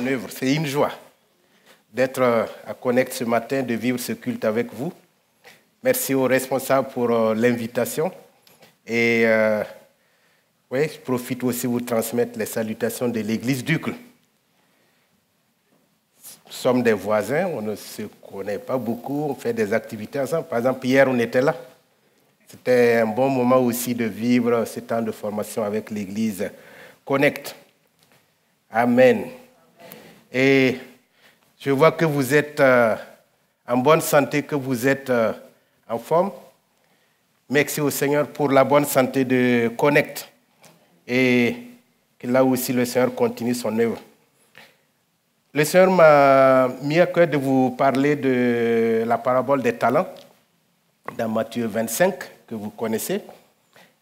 œuvre. C'est une joie d'être à Connect ce matin, de vivre ce culte avec vous. Merci aux responsables pour l'invitation. Et je profite aussi de vous transmettre les salutations de l'église d'Uccle. Nous sommes des voisins, on ne se connaît pas beaucoup, on fait des activités ensemble. Par exemple, hier, on était là. C'était un bon moment aussi de vivre ce temps de formation avec l'église Connect. Amen. Et je vois que vous êtes en bonne santé, que vous êtes en forme. Merci au Seigneur pour la bonne santé de Connect. Et que là aussi le Seigneur continue son œuvre. Le Seigneur m'a mis à cœur de vous parler de la parabole des talents dans Matthieu 25, que vous connaissez.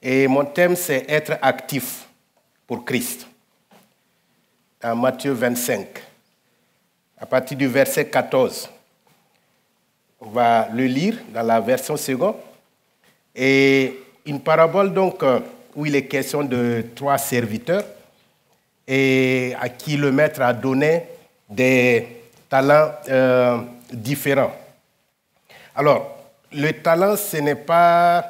Et mon thème, c'est être actif pour Christ. Dans Matthieu 25, à partir du verset 14. On va le lire dans la version seconde. Et une parabole donc où il est question de 3 serviteurs et à qui le maître a donné des talents différents. Alors, le talent, ce n'est pas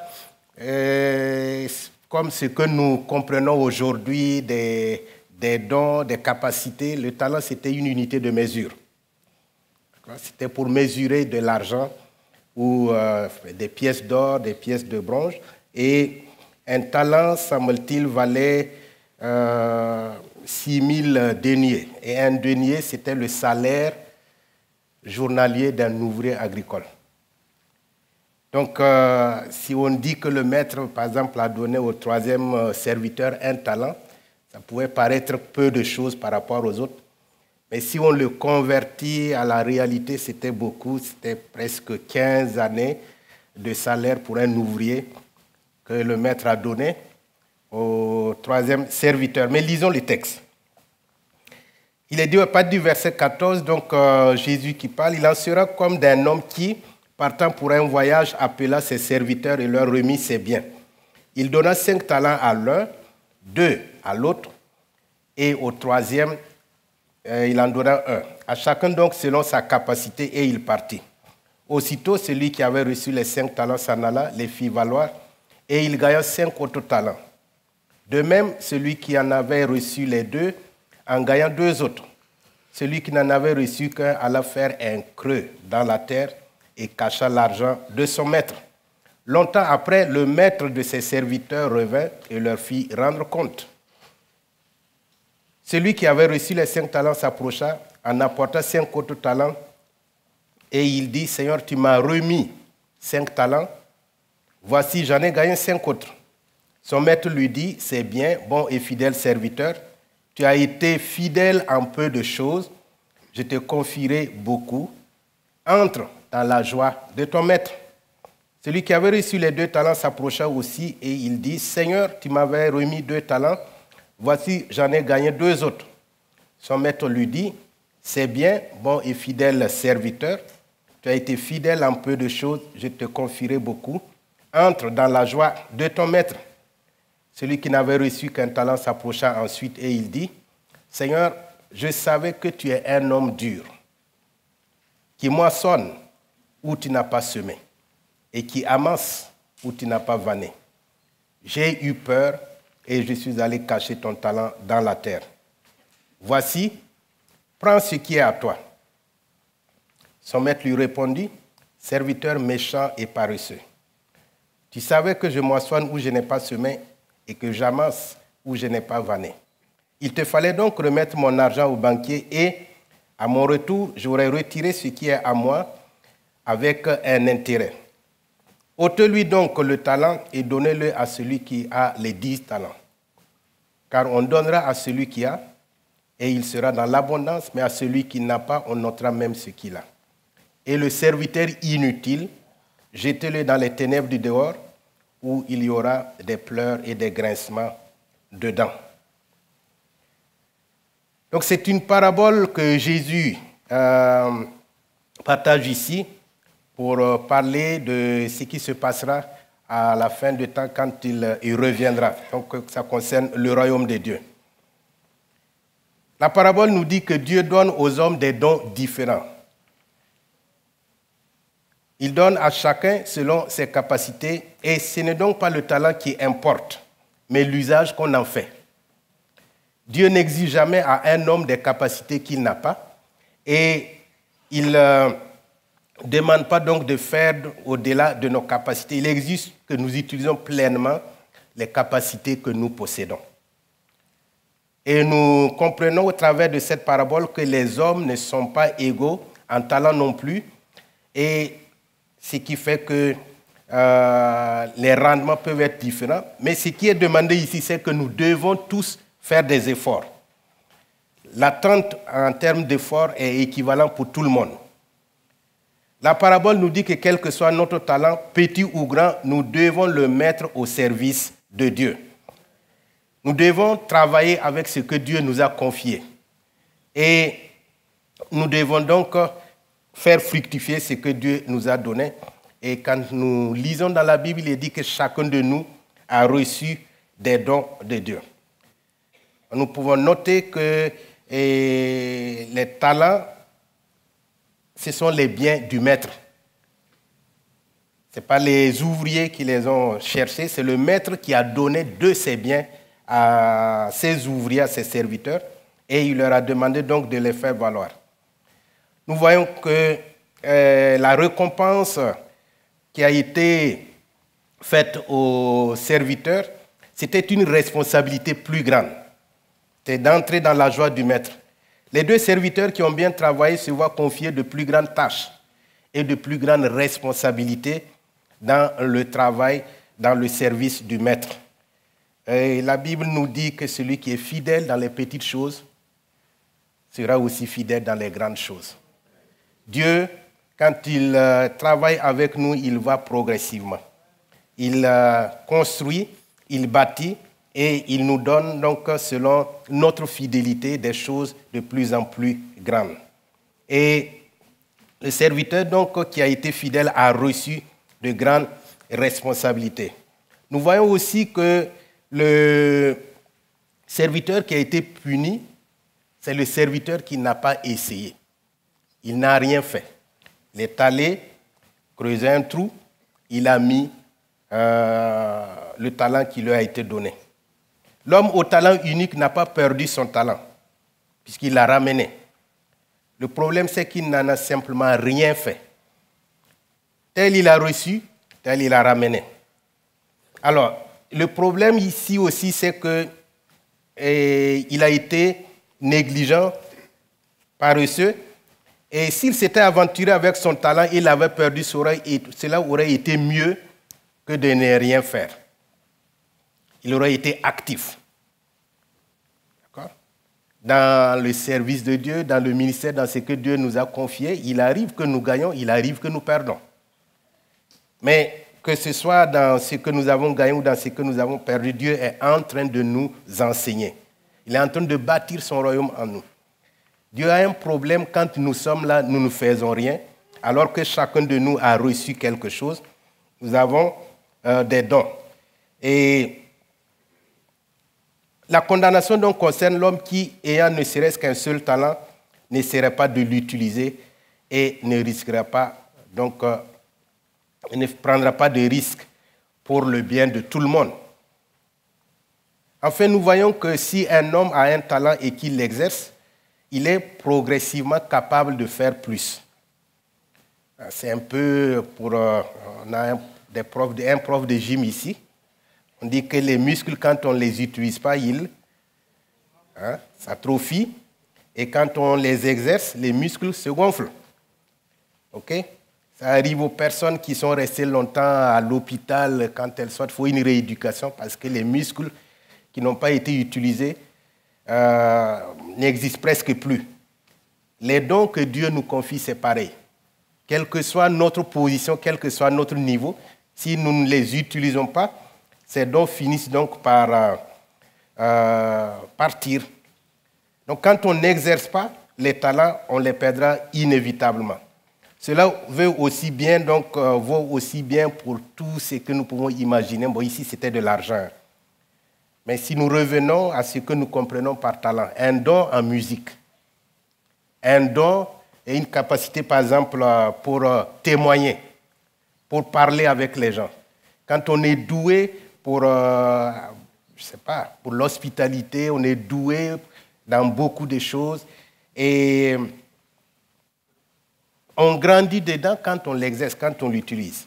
comme ce que nous comprenons aujourd'hui des dons, des capacités. Le talent, c'était une unité de mesure. C'était pour mesurer de l'argent ou des pièces d'or, des pièces de bronze. Et un talent, semble-t-il, valait 6000 deniers. Et un denier, c'était le salaire journalier d'un ouvrier agricole. Donc, si on dit que le maître, par exemple, a donné au 3e serviteur un talent, ça pouvait paraître peu de choses par rapport aux autres. Mais si on le convertit à la réalité, c'était beaucoup. C'était presque 15 années de salaire pour un ouvrier que le maître a donné au 3e serviteur. Mais lisons le texte. Il est dit à partir du verset 14, donc Jésus qui parle, il en sera comme d'un homme qui, partant pour un voyage, appela ses serviteurs et leur remit ses biens. Il donna 5 talents à l'un, 2 à l'autre, et au 3e, il en donna 1. À chacun donc selon sa capacité, et il partit. Aussitôt, celui qui avait reçu les 5 talents s'en alla, les fit valoir, et il gagna 5 autres talents. De même, celui qui en avait reçu les 2, en gagnant 2 autres. Celui qui n'en avait reçu qu'un alla faire un creux dans la terre et cacha l'argent de son maître. Longtemps après, le maître de ses serviteurs revint et leur fit rendre compte. Celui qui avait reçu les 5 talents s'approcha, en apporta 5 autres talents, et il dit, « Seigneur, tu m'as remis 5 talents, voici, j'en ai gagné 5 autres. » Son maître lui dit, « C'est bien, bon et fidèle serviteur, tu as été fidèle en peu de choses, je te confierai beaucoup. Entre dans la joie de ton maître. » Celui qui avait reçu les 2 talents s'approcha aussi, et il dit, « Seigneur, tu m'avais remis 2 talents, voici, j'en ai gagné 2 autres. » Son maître lui dit, « C'est bien, bon et fidèle serviteur. Tu as été fidèle en peu de choses, je te confierai beaucoup. Entre dans la joie de ton maître. » Celui qui n'avait reçu qu'un talent s'approcha ensuite et il dit, « Seigneur, je savais que tu es un homme dur, qui moissonne où tu n'as pas semé, et qui amasse où tu n'as pas vanné. J'ai eu peur, et je suis allé cacher ton talent dans la terre. Voici, prends ce qui est à toi. » Son maître lui répondit, « Serviteur méchant et paresseux, tu savais que je moissonne où je n'ai pas semé et que j'amasse où je n'ai pas vanné. Il te fallait donc remettre mon argent au banquier et, à mon retour, j'aurais retiré ce qui est à moi avec un intérêt. Ôte-lui donc le talent et donnez-le à celui qui a les 10 talents. Car on donnera à celui qui a, et il sera dans l'abondance, mais à celui qui n'a pas, on notera même ce qu'il a. Et le serviteur inutile, jetez-le dans les ténèbres du dehors, où il y aura des pleurs et des grincements dedans. » Donc c'est une parabole que Jésus partage ici pour parler de ce qui se passera à la fin du temps quand il reviendra. Donc ça concerne le royaume de Dieu. La parabole nous dit que Dieu donne aux hommes des dons différents. Il donne à chacun selon ses capacités et ce n'est donc pas le talent qui importe, mais l'usage qu'on en fait. Dieu n'exige jamais à un homme des capacités qu'il n'a pas et il ne demande pas donc de faire au-delà de nos capacités. Il exige que nous utilisions pleinement les capacités que nous possédons. Et nous comprenons au travers de cette parabole que les hommes ne sont pas égaux en talent non plus et ce qui fait que les rendements peuvent être différents. Mais ce qui est demandé ici, c'est que nous devons tous faire des efforts. L'attente en termes d'efforts est équivalente pour tout le monde. La parabole nous dit que quel que soit notre talent, petit ou grand, nous devons le mettre au service de Dieu. Nous devons travailler avec ce que Dieu nous a confié. Et nous devons donc faire fructifier ce que Dieu nous a donné. Et quand nous lisons dans la Bible, il dit que chacun de nous a reçu des dons de Dieu. Nous pouvons noter que les talents, ce sont les biens du maître. Ce n'est pas les ouvriers qui les ont cherchés, c'est le maître qui a donné de ses biens à ses ouvriers, à ses serviteurs, et il leur a demandé donc de les faire valoir. Nous voyons que la récompense qui a été faite aux serviteurs, c'était une responsabilité plus grande. C'est d'entrer dans la joie du maître. Les deux serviteurs qui ont bien travaillé se voient confier de plus grandes tâches et de plus grandes responsabilités dans le travail, dans le service du maître. Et la Bible nous dit que celui qui est fidèle dans les petites choses sera aussi fidèle dans les grandes choses. Dieu, quand il travaille avec nous, il va progressivement. Il construit, il bâtit et il nous donne donc, selon notre fidélité, des choses de plus en plus grandes. Et le serviteur donc, qui a été fidèle a reçu de grandes responsabilités. Nous voyons aussi que le serviteur qui a été puni, c'est le serviteur qui n'a pas essayé. Il n'a rien fait. Il est allé creuser un trou, il a mis le talent qui lui a été donné. L'homme au talent unique n'a pas perdu son talent, puisqu'il l'a ramené. Le problème, c'est qu'il n'en a simplement rien fait. Tel il a reçu, tel il a ramené. Alors, le problème ici aussi, c'est qu'il a été négligent, paresseux, et s'il s'était aventuré avec son talent, il avait perdu, cela aurait été mieux que de ne rien faire. Il aurait été actif. D'accord? Dans le service de Dieu, dans le ministère, dans ce que Dieu nous a confié, il arrive que nous gagnons, il arrive que nous perdons. Mais que ce soit dans ce que nous avons gagné ou dans ce que nous avons perdu, Dieu est en train de nous enseigner. Il est en train de bâtir son royaume en nous. Dieu a un problème quand nous sommes là, nous ne faisons rien, alors que chacun de nous a reçu quelque chose. Nous avons des dons. Et la condamnation donc concerne l'homme qui, ayant ne serait-ce qu'un seul talent, n'essaierait pas de l'utiliser et ne risquerait pas, donc ne prendra pas de risque pour le bien de tout le monde. Enfin, nous voyons que si un homme a un talent et qu'il l'exerce, il est progressivement capable de faire plus. C'est un peu pour... on a un prof de gym ici. On dit que les muscles, quand on ne les utilise pas, ils s'atrophient. Et quand on les exerce, les muscles se gonflent. OK? Ça arrive aux personnes qui sont restées longtemps à l'hôpital. Quand elles sortent, il faut une rééducation parce que les muscles qui n'ont pas été utilisés n'existent presque plus. Les dons que Dieu nous confie, c'est pareil. Quelle que soit notre position, quel que soit notre niveau, si nous ne les utilisons pas, ces dons finissent donc par partir. Donc quand on n'exerce pas les talents, on les perdra inévitablement. Cela vaut aussi bien pour tout ce que nous pouvons imaginer. Bon, ici, c'était de l'argent. Mais si nous revenons à ce que nous comprenons par talent, un don en musique, un don et une capacité, par exemple, pour témoigner, pour parler avec les gens. Quand on est doué pour, je sais pas, pour l'hospitalité, on est doué dans beaucoup de choses et on grandit dedans quand on l'exerce, quand on l'utilise.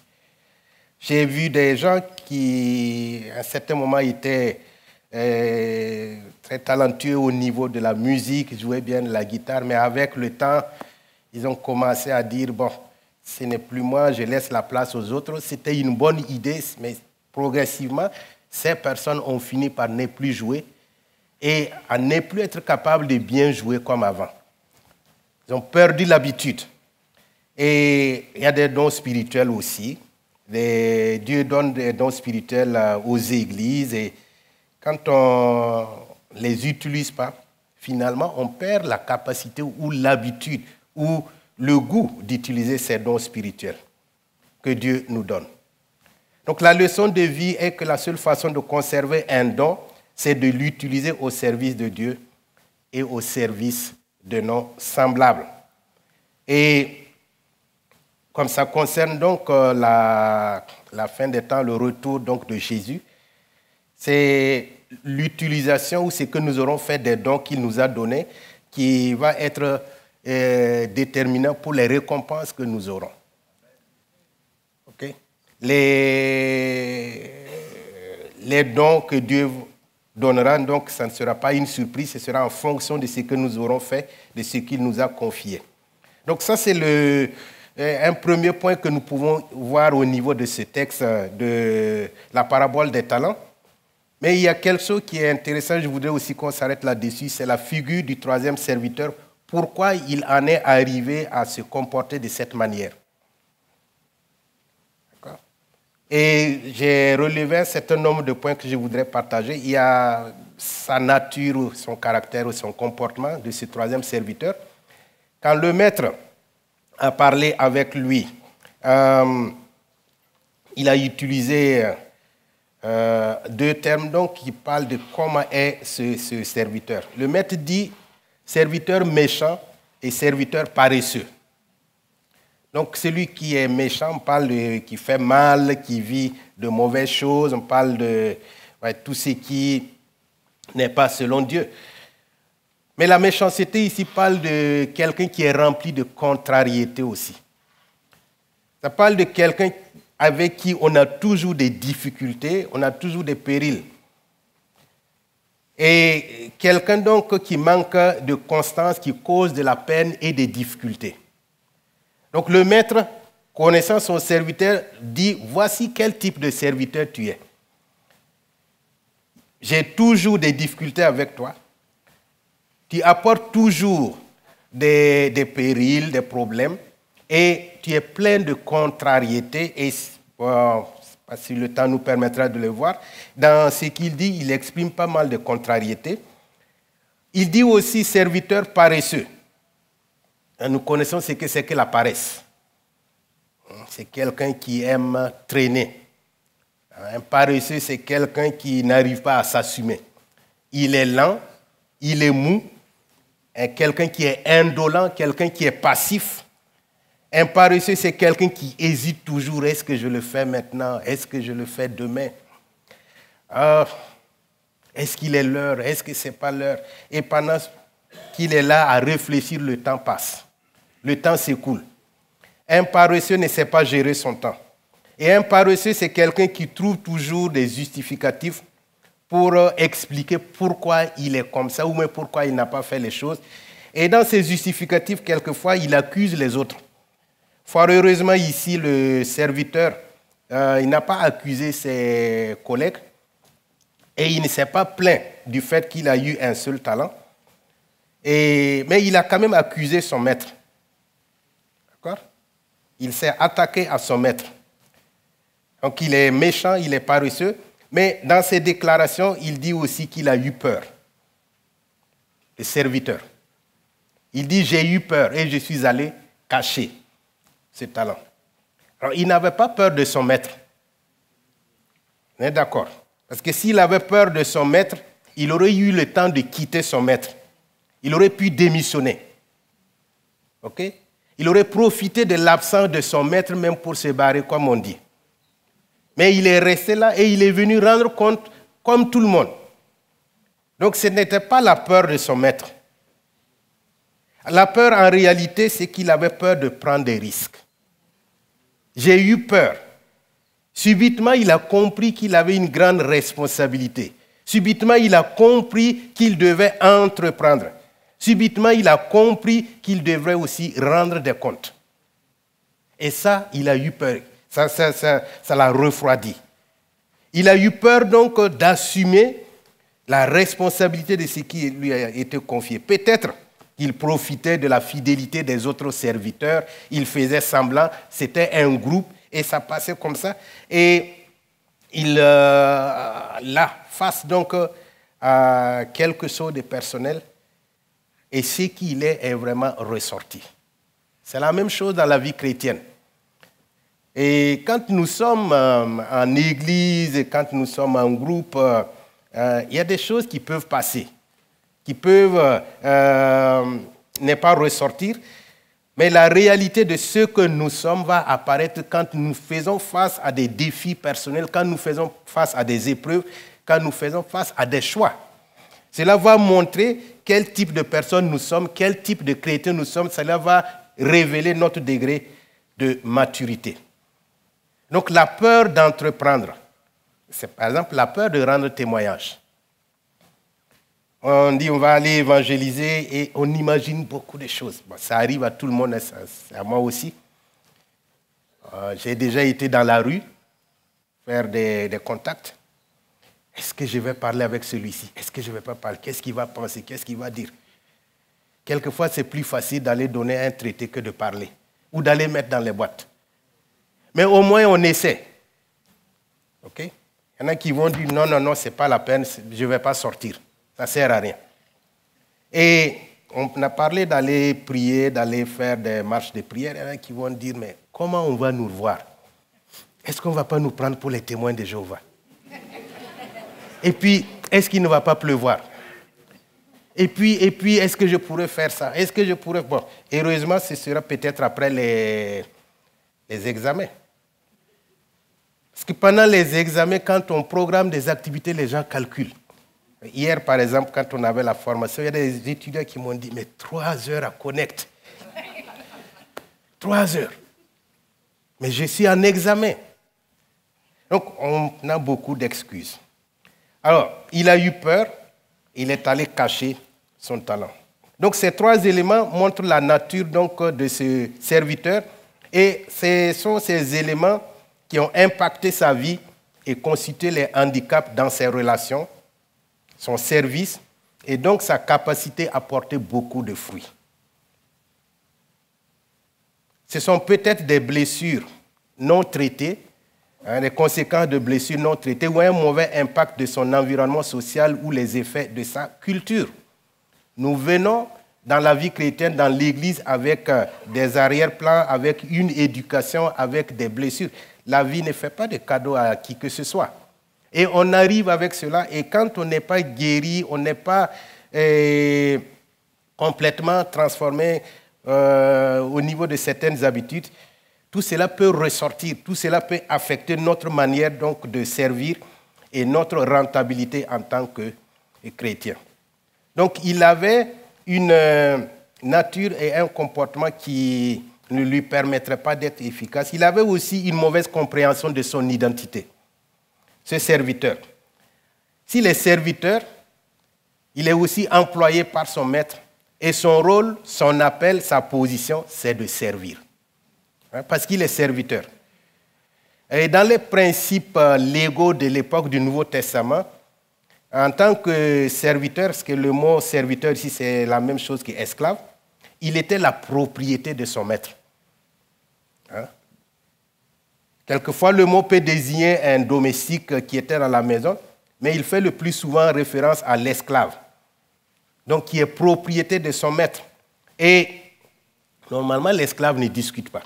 J'ai vu des gens qui, à un certain moment, étaient très talentueux au niveau de la musique, jouaient bien de la guitare, mais avec le temps, ils ont commencé à dire, bon, ce n'est plus moi, je laisse la place aux autres. C'était une bonne idée, mais progressivement, ces personnes ont fini par ne plus jouer et à ne plus être capables de bien jouer comme avant. Ils ont perdu l'habitude. Et il y a des dons spirituels aussi. Dieu donne des dons spirituels aux églises et quand on ne les utilise pas, finalement, on perd la capacité ou l'habitude ou le goût d'utiliser ces dons spirituels que Dieu nous donne. Donc la leçon de vie est que la seule façon de conserver un don, c'est de l'utiliser au service de Dieu et au service de nos semblables. Et comme ça concerne donc la fin des temps, le retour donc de Jésus, c'est l'utilisation ou ce que nous aurons fait des dons qu'il nous a donnés qui va être déterminant pour les récompenses que nous aurons. Okay? Les dons que Dieu donnera, donc ça ne sera pas une surprise, ce sera en fonction de ce que nous aurons fait, de ce qu'il nous a confié. Donc ça, c'est un premier point que nous pouvons voir au niveau de ce texte de la parabole des talents. Mais il y a quelque chose qui est intéressant, je voudrais aussi qu'on s'arrête là-dessus, c'est la figure du troisième serviteur. Pourquoi il en est arrivé à se comporter de cette manière? D'accord. Et j'ai relevé un certain nombre de points que je voudrais partager. Il y a sa nature, son caractère, son comportement de ce troisième serviteur. Quand le maître a parlé avec lui, il a utilisé deux termes donc, qui parlent de comment est ce serviteur. Le maître dit serviteur méchant et serviteur paresseux. Donc celui qui est méchant, on parle qui fait mal, qui vit de mauvaises choses, on parle de tout ce qui n'est pas selon Dieu. Mais la méchanceté ici parle de quelqu'un qui est rempli de contrariété aussi. Ça parle de quelqu'un avec qui on a toujours des difficultés, on a toujours des périls. Et quelqu'un donc qui manque de constance, qui cause de la peine et des difficultés. Donc le maître, connaissant son serviteur, dit, voici quel type de serviteur tu es. J'ai toujours des difficultés avec toi. Tu apportes toujours des périls, des problèmes, et tu es plein de contrariétés. Et si le temps nous permettra de le voir, dans ce qu'il dit, il exprime pas mal de contrariétés. Il dit aussi serviteur paresseux. Et nous connaissons ce que c'est que la paresse. C'est quelqu'un qui aime traîner. Un paresseux, c'est quelqu'un qui n'arrive pas à s'assumer. Il est lent, il est mou, quelqu'un qui est indolent, quelqu'un qui est passif. Un paresseux, c'est quelqu'un qui hésite toujours. Est-ce que je le fais maintenant? Est-ce que je le fais demain? Est-ce qu'il est l'heure? Est-ce que ce n'est pas l'heure? Et pendant qu'il est là à réfléchir, le temps passe. Le temps s'écoule. Un paresseux ne sait pas gérer son temps. Et un paresseux, c'est quelqu'un qui trouve toujours des justificatifs pour expliquer pourquoi il est comme ça ou même pourquoi il n'a pas fait les choses. Et dans ces justificatifs, quelquefois, il accuse les autres. Fort heureusement, ici, le serviteur, il n'a pas accusé ses collègues et il ne s'est pas plaint du fait qu'il a eu un seul talent. Mais il a quand même accusé son maître. D'accord? Il s'est attaqué à son maître. Donc, il est méchant, il est paresseux, mais dans ses déclarations, il dit aussi qu'il a eu peur. Le serviteur. Il dit, j'ai eu peur et je suis allé cacher ce talent. Alors, il n'avait pas peur de son maître. On est d'accord. Parce que s'il avait peur de son maître, il aurait eu le temps de quitter son maître. Il aurait pu démissionner. OK? Il aurait profité de l'absence de son maître même pour se barrer, comme on dit. Mais il est resté là et il est venu rendre compte comme tout le monde. Donc ce n'était pas la peur de son maître. La peur, en réalité, c'est qu'il avait peur de prendre des risques. J'ai eu peur. Subitement, il a compris qu'il avait une grande responsabilité. Subitement, il a compris qu'il devait entreprendre. Subitement, il a compris qu'il devrait aussi rendre des comptes. Et ça, il a eu peur. Ça l'a refroidi. Il a eu peur donc d'assumer la responsabilité de ce qui lui a été confié. Peut-être qu'il profitait de la fidélité des autres serviteurs, il faisait semblant, c'était un groupe et ça passait comme ça. Et il, là, face donc à quelque chose de personnel, et ce qu'il est vraiment ressorti. C'est la même chose dans la vie chrétienne. Et quand nous sommes en église, et quand nous sommes en groupe, il y a des choses qui peuvent passer, qui peuvent ne pas ressortir, mais la réalité de ce que nous sommes va apparaître quand nous faisons face à des défis personnels, quand nous faisons face à des épreuves, quand nous faisons face à des choix. Cela va montrer quel type de personne nous sommes, quel type de chrétien nous sommes. Cela va révéler notre degré de maturité. Donc la peur d'entreprendre, c'est par exemple la peur de rendre témoignage. On dit on va aller évangéliser et on imagine beaucoup de choses. Bon, ça arrive à tout le monde, c'est à moi aussi. J'ai déjà été dans la rue, faire des contacts. Est-ce que je vais parler avec celui-ci? Est-ce que je ne vais pas parler? Qu'est-ce qu'il va penser? Qu'est-ce qu'il va dire? Quelquefois, c'est plus facile d'aller donner un traité que de parler ou d'aller mettre dans les boîtes. Mais au moins, on essaie. OK? Il y en a qui vont dire non, ce n'est pas la peine, je ne vais pas sortir. Ça ne sert à rien. Et on a parlé d'aller prier, d'aller faire des marches de prière. Il y en a qui vont dire mais comment on va nous voir? Est-ce qu'on ne va pas nous prendre pour les témoins de Jéhovah? Et puis, est-ce qu'il ne va pas pleuvoir? Et puis, est-ce que je pourrais faire ça? Est-ce que je pourrais... Bon, heureusement, ce sera peut-être après les examens. Parce que pendant les examens, quand on programme des activités, les gens calculent. Hier, par exemple, quand on avait la formation, il y a des étudiants qui m'ont dit, mais 3 heures à connect. 3 heures. Mais je suis en examen. Donc, on a beaucoup d'excuses. Alors, il a eu peur, il est allé cacher son talent. Donc, ces 3 éléments montrent la nature donc, de ce serviteur et ce sont ces éléments qui ont impacté sa vie et constitué les handicaps dans ses relations, son service et donc sa capacité à porter beaucoup de fruits. Ce sont peut-être des blessures non traitées, les conséquences de blessures non traitées ou un mauvais impact de son environnement social ou les effets de sa culture. Nous venons dans la vie chrétienne, dans l'Église, avec des arrière-plans, avec une éducation, avec des blessures. La vie ne fait pas de cadeaux à qui que ce soit. Et on arrive avec cela, et quand on n'est pas guéri, on n'est pas complètement transformé au niveau de certaines habitudes, tout cela peut ressortir, tout cela peut affecter notre manière donc de servir et notre rentabilité en tant que chrétien. Donc il avait une nature et un comportement qui ne lui permettraient pas d'être efficace. Il avait aussi une mauvaise compréhension de son identité, ce serviteur. S'il est serviteur, il est aussi employé par son maître et son rôle, son appel, sa position, c'est de servir. Parce qu'il est serviteur. Et dans les principes légaux de l'époque du Nouveau Testament, en tant que serviteur, parce que le mot serviteur ici c'est la même chose qu'esclave, il était la propriété de son maître. Quelquefois, le mot peut désigner un domestique qui était dans la maison, mais il fait le plus souvent référence à l'esclave, donc qui est propriété de son maître. Et normalement, l'esclave ne discute pas.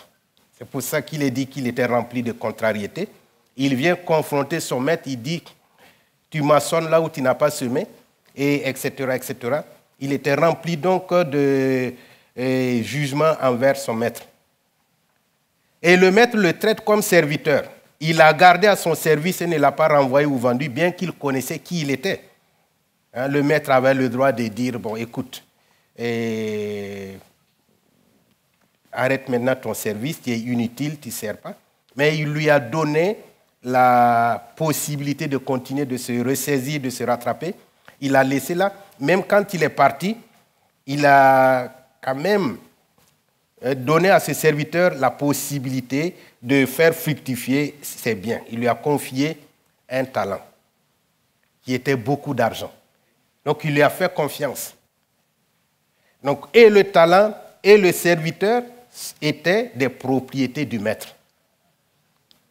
C'est pour ça qu'il est dit qu'il était rempli de contrariété. Il vient confronter son maître, il dit tu moissonnes là où tu n'as pas semé, et etc., etc. Il était rempli donc de jugement envers son maître. Et le maître le traite comme serviteur. Il l'a gardé à son service et ne l'a pas renvoyé ou vendu, bien qu'il connaissait qui il était. Hein, le maître avait le droit de dire, bon, écoute, arrête maintenant ton service, tu es inutile, tu ne sers pas. Mais il lui a donné la possibilité de continuer, de se ressaisir, de se rattraper. Il l'a laissé là. Même quand il est parti, il a quand même donné à ses serviteurs la possibilité de faire fructifier ses biens. Il lui a confié un talent qui était beaucoup d'argent. Donc, il lui a fait confiance. Donc, et le talent et le serviteur étaient des propriétés du maître.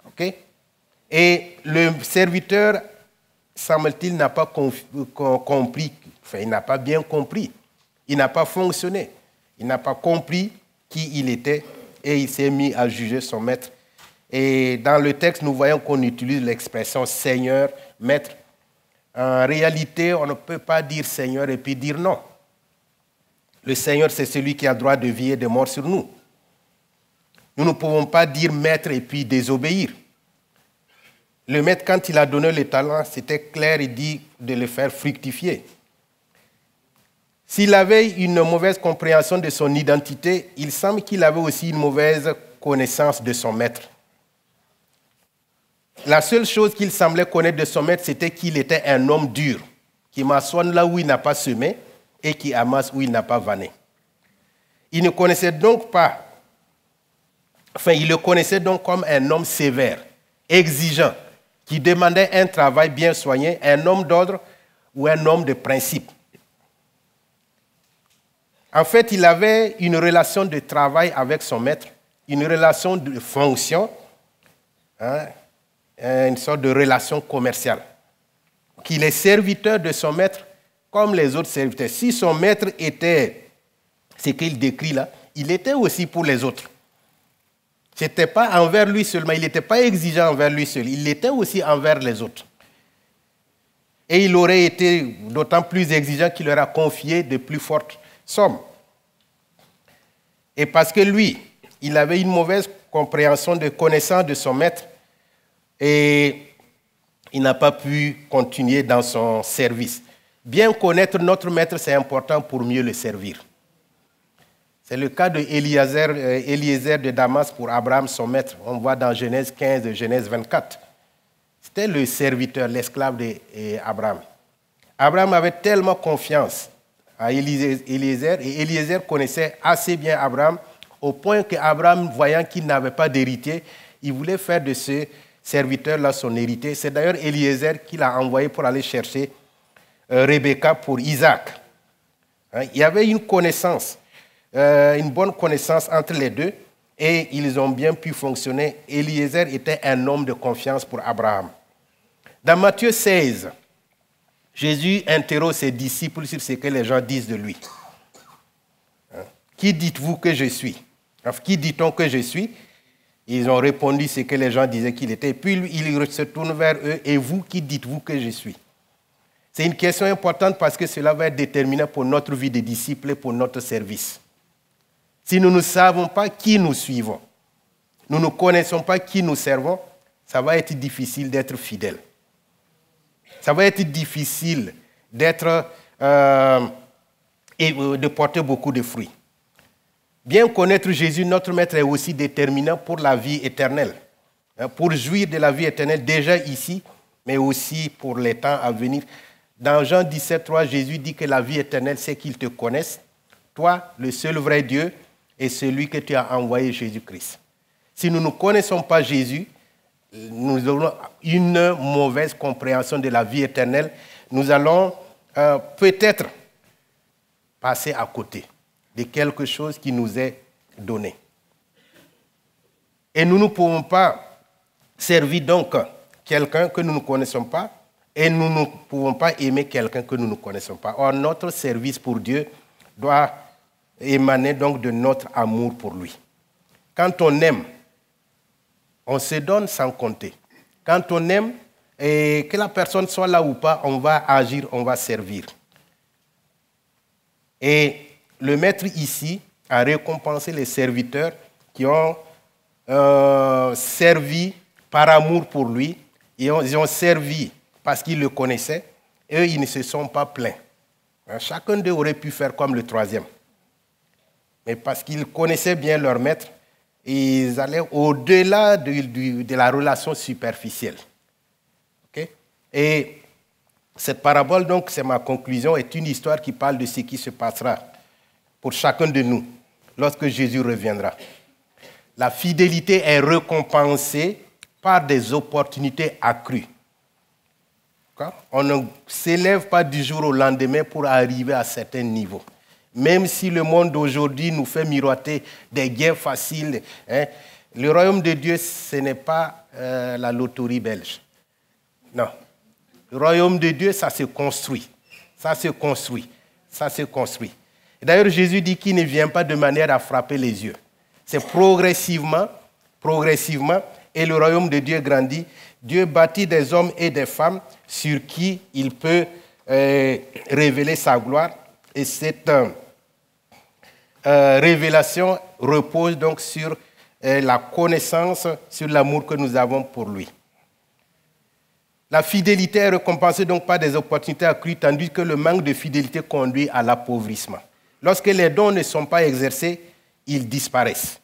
OK? Et le serviteur, semble-t-il, n'a pas compris, enfin, il n'a pas bien compris. Il n'a pas fonctionné. Il n'a pas compris qui il était et il s'est mis à juger son maître. Et dans le texte, nous voyons qu'on utilise l'expression Seigneur, Maître. En réalité, on ne peut pas dire Seigneur et puis dire non. Le Seigneur, c'est celui qui a le droit de vie et de mort sur nous. Nous ne pouvons pas dire Maître et puis désobéir. Le Maître, quand il a donné le talent, c'était clair, il dit de le faire fructifier. S'il avait une mauvaise compréhension de son identité, il semble qu'il avait aussi une mauvaise connaissance de son maître. La seule chose qu'il semblait connaître de son maître, c'était qu'il était un homme dur, qui moissonne là où il n'a pas semé et qui amasse où il n'a pas vanné. Il ne connaissait donc pas, il le connaissait donc comme un homme sévère, exigeant, qui demandait un travail bien soigné, un homme d'ordre ou un homme de principe. En fait, il avait une relation de travail avec son maître, une relation de fonction, une sorte de relation commerciale. Qu'il est serviteur de son maître comme les autres serviteurs. Si son maître était ce qu'il décrit là, il était aussi pour les autres. Ce n'était pas envers lui seulement, il n'était pas exigeant envers lui seul, il l'était aussi envers les autres. Et il aurait été d'autant plus exigeant qu'il leur a confié de plus fortes sommes. Et parce que lui, il avait une mauvaise compréhension de connaissance de son maître et il n'a pas pu continuer dans son service. Bien connaître notre maître, c'est important pour mieux le servir. C'est le cas d'Eliezer de Damas pour Abraham, son maître. On voit dans Genèse 15 et Genèse 24. C'était le serviteur, l'esclave d'Abraham. Abraham avait tellement confiance à Eliezer, et Eliezer connaissait assez bien Abraham, au point qu'Abraham, voyant qu'il n'avait pas d'héritier, il voulait faire de ce serviteur-là son héritier. C'est d'ailleurs Eliezer qui l'a envoyé pour aller chercher Rebecca pour Isaac. Il y avait une connaissance, une bonne connaissance entre les deux, et ils ont bien pu fonctionner. Eliezer était un homme de confiance pour Abraham. Dans Matthieu 16, Jésus interroge ses disciples sur ce que les gens disent de lui. Qui dites-vous que je suis? Enfin, qui dit-on que je suis? Ils ont répondu ce que les gens disaient qu'il était. Puis il se tourne vers eux. Et vous, qui dites-vous que je suis? C'est une question importante parce que cela va être déterminant pour notre vie de disciples et pour notre service. Si nous ne savons pas qui nous suivons, nous ne connaissons pas qui nous servons, ça va être difficile d'être fidèle. Ça va être difficile d'être et de porter beaucoup de fruits. Bien connaître Jésus, notre Maître, est aussi déterminant pour la vie éternelle. Pour jouir de la vie éternelle déjà ici, mais aussi pour les temps à venir. Dans Jean 17, 3, Jésus dit que la vie éternelle, c'est qu'ils te connaissent, toi, le seul vrai Dieu, et celui que tu as envoyé, Jésus-Christ. Si nous ne connaissons pas Jésus, nous aurons une mauvaise compréhension de la vie éternelle. Nous allons peut-être passer à côté de quelque chose qui nous est donné. Et nous ne pouvons pas servir donc quelqu'un que nous ne connaissons pas et nous ne pouvons pas aimer quelqu'un que nous ne connaissons pas. Or, notre service pour Dieu doit émaner donc de notre amour pour lui. Quand on aime, on se donne sans compter. Quand on aime, Et que la personne soit là ou pas, on va agir, on va servir. Et le maître ici a récompensé les serviteurs qui ont servi par amour pour lui. Ils ont servi parce qu'ils le connaissaient. Et eux, ils ne se sont pas plaints. Chacun d'eux aurait pu faire comme le troisième. Mais parce qu'ils connaissaient bien leur maître, ils allaient au-delà de la relation superficielle. Okay? Et cette parabole, donc, c'est ma conclusion, est une histoire qui parle de ce qui se passera pour chacun de nous lorsque Jésus reviendra. La fidélité est récompensée par des opportunités accrues. On ne s'élève pas du jour au lendemain pour arriver à certains niveaux. Même si le monde d'aujourd'hui nous fait miroiter des gains faciles, hein, le royaume de Dieu, ce n'est pas la loterie belge. Non. Le royaume de Dieu, ça se construit. Ça se construit. Ça se construit. D'ailleurs, Jésus dit qu'il ne vient pas de manière à frapper les yeux. C'est progressivement, et le royaume de Dieu grandit. Dieu bâtit des hommes et des femmes sur qui il peut révéler sa gloire. Et cette révélation repose donc sur la connaissance, sur l'amour que nous avons pour lui. La fidélité est récompensée donc par des opportunités accrues, tandis que le manque de fidélité conduit à l'appauvrissement. Lorsque les dons ne sont pas exercés, ils disparaissent.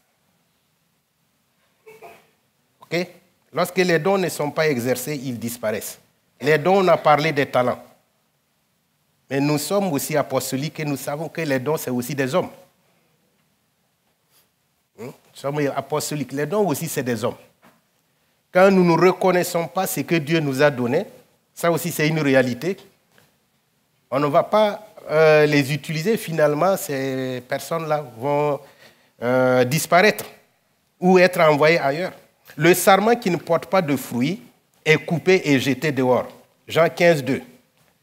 OK? Lorsque les dons ne sont pas exercés, ils disparaissent. Les dons, on a parlé des talents. Mais nous sommes aussi apostoliques et nous savons que les dons, c'est aussi des hommes. Nous sommes apostoliques. Les dons aussi, c'est des hommes. Quand nous ne reconnaissons pas ce que Dieu nous a donné, ça aussi, c'est une réalité. On ne va pas les utiliser. Finalement, ces personnes-là vont disparaître ou être envoyées ailleurs. Le sarment qui ne porte pas de fruits est coupé et jeté dehors. Jean 15, 2.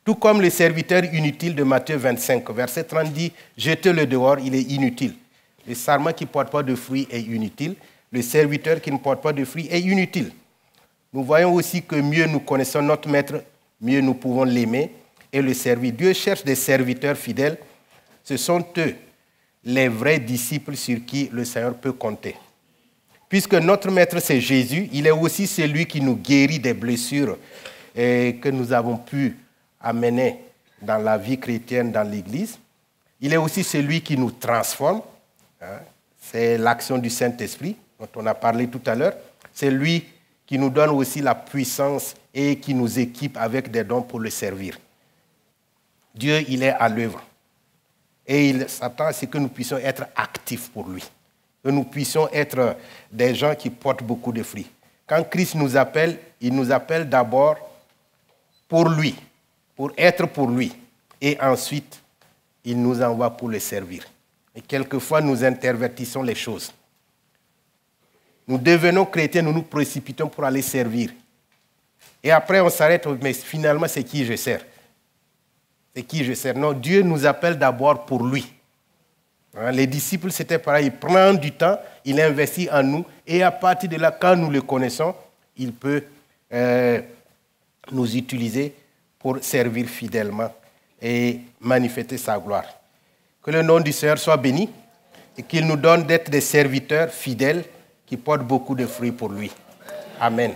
Tout comme le serviteur inutile de Matthieu 25, verset 30 dit, jetez-le dehors, il est inutile. Le sarment qui ne porte pas de fruits est inutile. Le serviteur qui ne porte pas de fruits est inutile. Nous voyons aussi que mieux nous connaissons notre maître, mieux nous pouvons l'aimer et le servir. Dieu cherche des serviteurs fidèles. Ce sont eux, les vrais disciples sur qui le Seigneur peut compter. Puisque notre maître, c'est Jésus, il est aussi celui qui nous guérit des blessures que nous avons pu amener dans la vie chrétienne, dans l'Église. Il est aussi celui qui nous transforme. C'est l'action du Saint-Esprit dont on a parlé tout à l'heure. C'est lui qui nous donne aussi la puissance et qui nous équipe avec des dons pour le servir. Dieu, il est à l'œuvre. Et il s'attend à ce que nous puissions être actifs pour lui. Que nous puissions être des gens qui portent beaucoup de fruits. Quand Christ nous appelle, il nous appelle d'abord pour lui, pour être pour lui. Et ensuite, il nous envoie pour le servir. Et quelquefois, nous intervertissons les choses. Nous devenons chrétiens, nous nous précipitons pour aller servir. Et après, on s'arrête, mais finalement, c'est qui je sers? C'est qui je sers? Non, Dieu nous appelle d'abord pour lui. Les disciples, c'était pareil. Il prend du temps, il investit en nous, et à partir de là, quand nous le connaissons, il peut nous utiliser pour servir fidèlement et manifester sa gloire. Que le nom du Seigneur soit béni et qu'il nous donne d'être des serviteurs fidèles qui portent beaucoup de fruits pour lui. Amen.